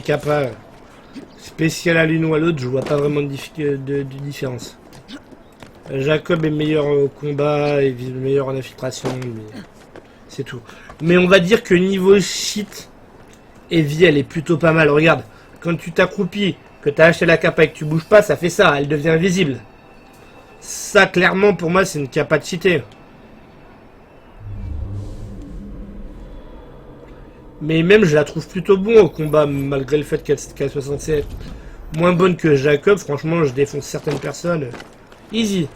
Kappa spécial à l'une ou à l'autre, je vois pas vraiment de différence. Jacob est meilleur au combat et meilleur en infiltration, mais c'est tout. Mais on va dire que niveau shit, Evie elle est plutôt pas mal. Regarde, quand tu t'accroupis, que t'as acheté la Kappa et que tu bouges pas, ça fait ça, elle devient invisible. Ça clairement pour moi c'est une Kappa cheatée. Mais même je la trouve plutôt bon au combat, malgré le fait qu'elle soit censée être moins bonne que Jacob. Franchement je défonce certaines personnes. Easy.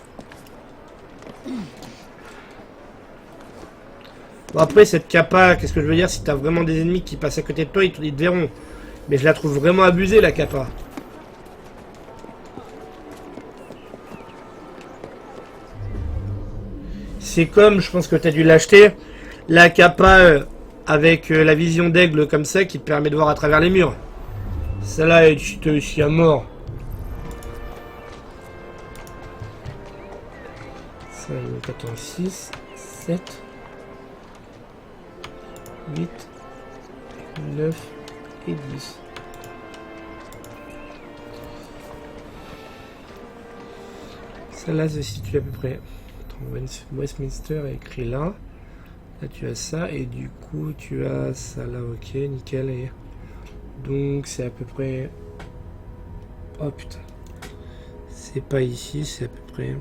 Bon après cette Kappa, qu'est-ce que je veux dire, si t'as vraiment des ennemis qui passent à côté de toi, ils te verront. Mais je la trouve vraiment abusée la Kappa. C'est comme, je pense que t'as dû l'acheter, la Kappa avec la vision d'aigle comme ça qui te permet de voir à travers les murs. Celle-là, tu te chies à mort. 5, 14, 6, 7, 8, 9 et 10. Celle-là se situe à peu près. Westminster est écrit là. Là tu as ça et du coup tu as ça là, ok, nickel. Et donc c'est à peu près. Oh putain. C'est pas ici, c'est à peu près.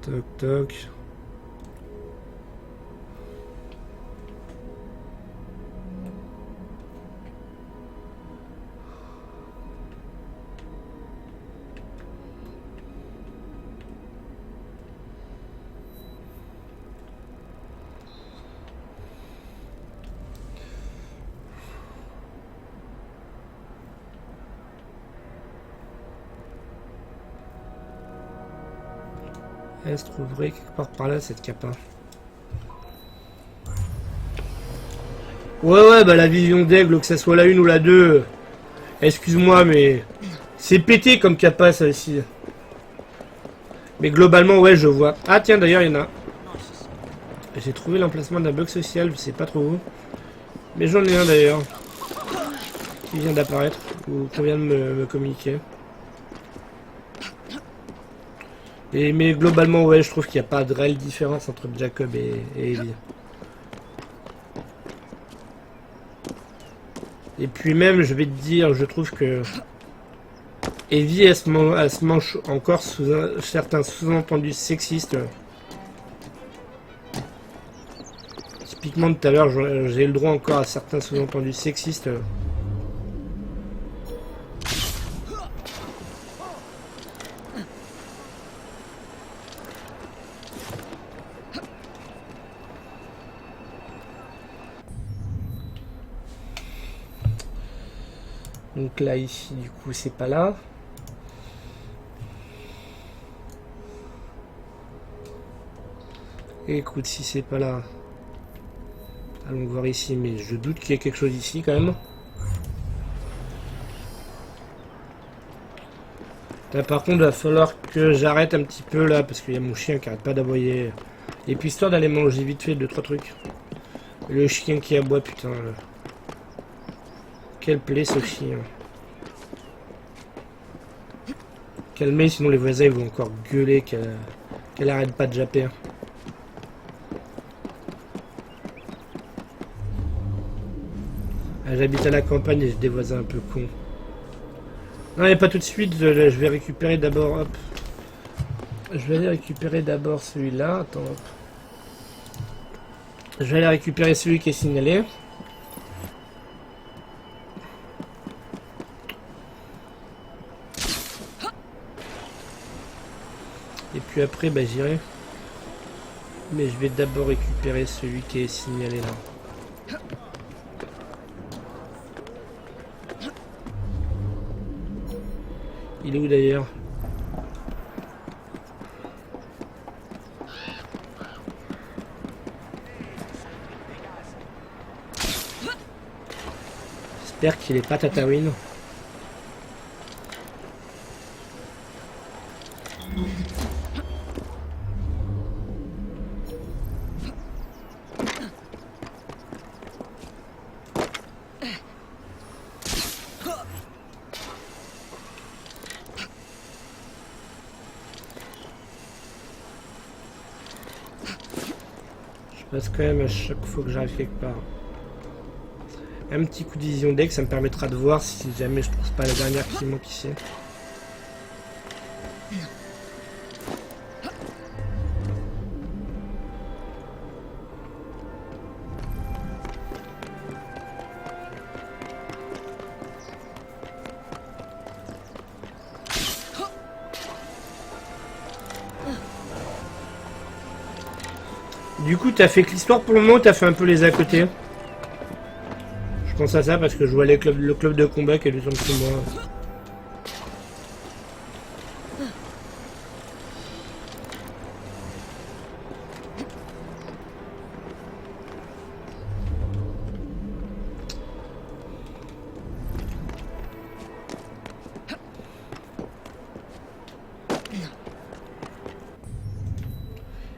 Toc toc. Elle se trouverait quelque part par là cette Kappa. Ouais, bah la vision d'aigle, que ça soit la 1 ou la 2. Excuse-moi, mais c'est pété comme Kappa ça aussi. Mais globalement, ouais, je vois. Ah tiens, d'ailleurs, il y en a. J'ai trouvé l'emplacement d'un bug social, je sais pas trop où. Mais j'en ai un d'ailleurs. Qui vient d'apparaître, ou qu'on vient de me communiquer. Mais globalement, ouais, je trouve qu'il n'y a pas de réelle différence entre Jacob et Evie. Et puis même, je vais te dire, je trouve que Evie, elle se mange encore sous certains sous-entendus sexistes. Typiquement, tout à l'heure, j'ai le droit encore à certains sous-entendus sexistes. Donc là, ici, du coup, c'est pas là. Et écoute, si c'est pas là, allons voir ici, mais je doute qu'il y ait quelque chose ici quand même. Là, par contre, il va falloir que j'arrête un petit peu là, parce qu'il y a mon chien qui arrête pas d'aboyer. Et puis histoire d'aller manger vite fait 2-3 trucs. Le chien qui aboie, putain. Là. Quelle plaie ce chien. Calmez, sinon les voisins ils vont encore gueuler qu'elle arrête pas de japper. Ah, j'habite à la campagne et j'ai des voisins un peu cons. Non, mais pas tout de suite, je vais récupérer d'abord, hop. Je vais aller récupérer d'abord celui-là, attends, hop. Je vais aller récupérer celui qui est signalé. Et puis après, bah j'irai. Mais je vais d'abord récupérer celui qui est signalé là. Il est où d'ailleurs? J'espère qu'il est pas Tatooine. passe quand même à chaque fois que j'arrive quelque part. Un petit coup de vision deck, ça me permettra de voir si jamais je trouve pas la dernière qui manque ici. Du coup, t'as fait que l'histoire pour le moment, t'as fait un peu les à côté. Je pense à ça parce que je vois le club de combat qui est juste en dessous de moi.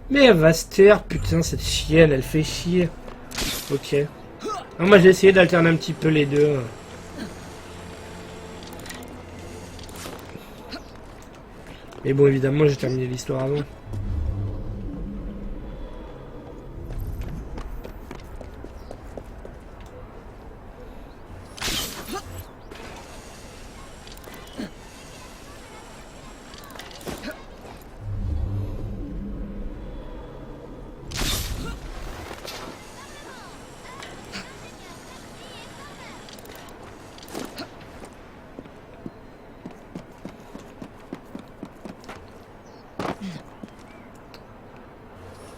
Mais Vaster, putain, cette chienne, elle fait chier. Ok. Non, moi j'ai essayé d'alterner un petit peu les deux. Mais bon, évidemment, j'ai terminé l'histoire avant.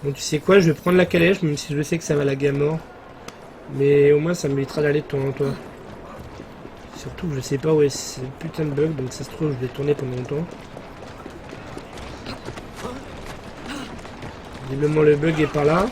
Bon, tu sais quoi, je vais prendre la calèche, même si je sais que ça va la à mort. Mais au moins, ça m'évitera d'aller de temps en temps. Surtout que je sais pas où est ce putain de bug, donc ça se trouve, je vais tourner pendant longtemps. Visiblement, le bug est par là.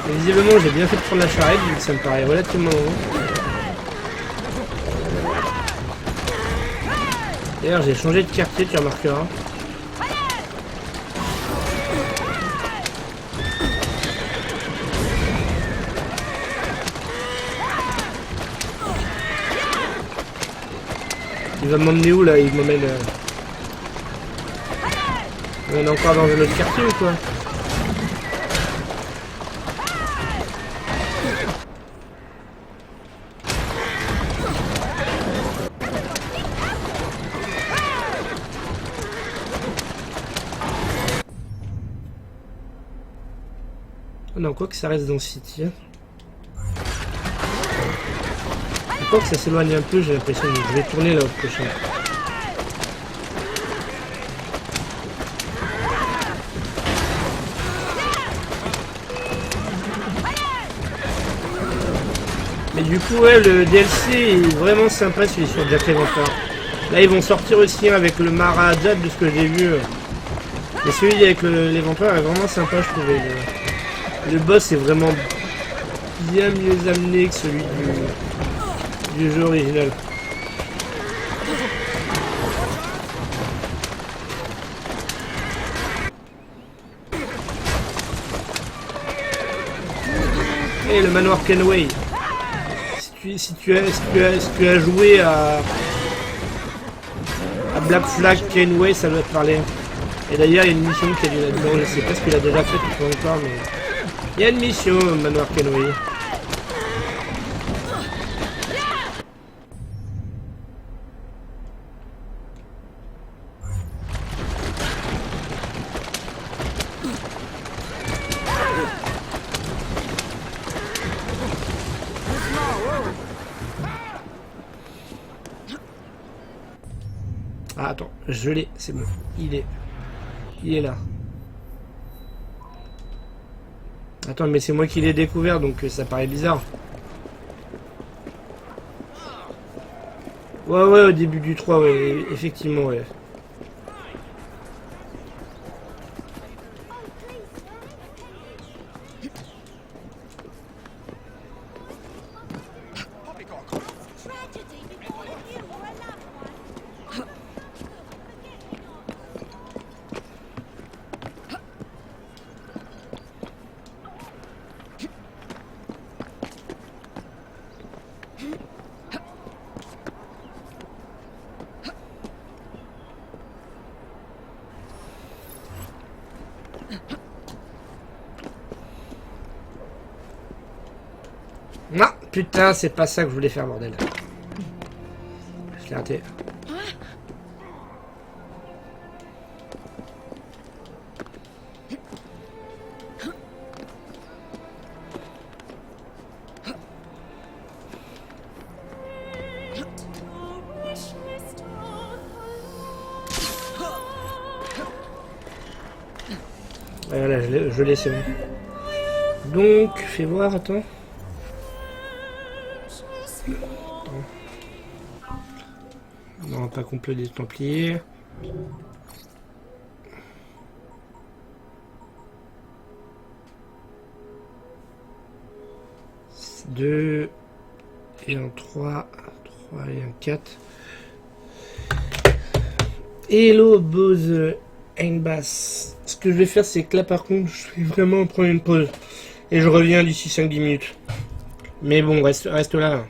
Et visiblement, j'ai bien fait de prendre la charrette, vu que ça me paraît relativement long. D'ailleurs, j'ai changé de quartier, tu remarqueras. Il va m'emmener où là? Il m'emmène... On est encore dans un autre quartier ou quoi? Oh non, quoi que ça reste dans City. Quoi que ça s'éloigne un peu, j'ai l'impression que je vais tourner là au prochain. Mais du coup, ouais, le DLC est vraiment sympa, celui sur Jack l'Éventreur. Là, ils vont sortir aussi avec le Maharaja de ce que j'ai vu. Mais celui avec l'Éventreur est vraiment sympa, je trouvais. Le boss est vraiment bien mieux amené que celui du jeu original. Et le manoir Kenway. Si tu as joué à Black Flag Kenway, ça doit te parler. Et d'ailleurs, il y a une mission qui a lieu là-dedans. Je sais pas ce qu'il a déjà fait ou pas encore, mais il y a une mission au manoir Kenway. Ah, attends, je l'ai, c'est bon. Il est là. Attends, mais c'est moi qui l'ai découvert, donc ça paraît bizarre. Ouais, ouais, au début du 3, ouais, effectivement, ouais. Non, putain, c'est pas ça que je voulais faire, bordel. Je l'ai raté. Voilà, je l'ai, c'est bon. Donc, fais voir, attends. Non, pas complet des Templiers. Deux et un 3 et un 4. Hello Bose Bass. Ce que je vais faire, c'est que là par contre, je vais vraiment prendre une pause. Et je reviens d'ici 5-10 minutes. Mais bon, reste là.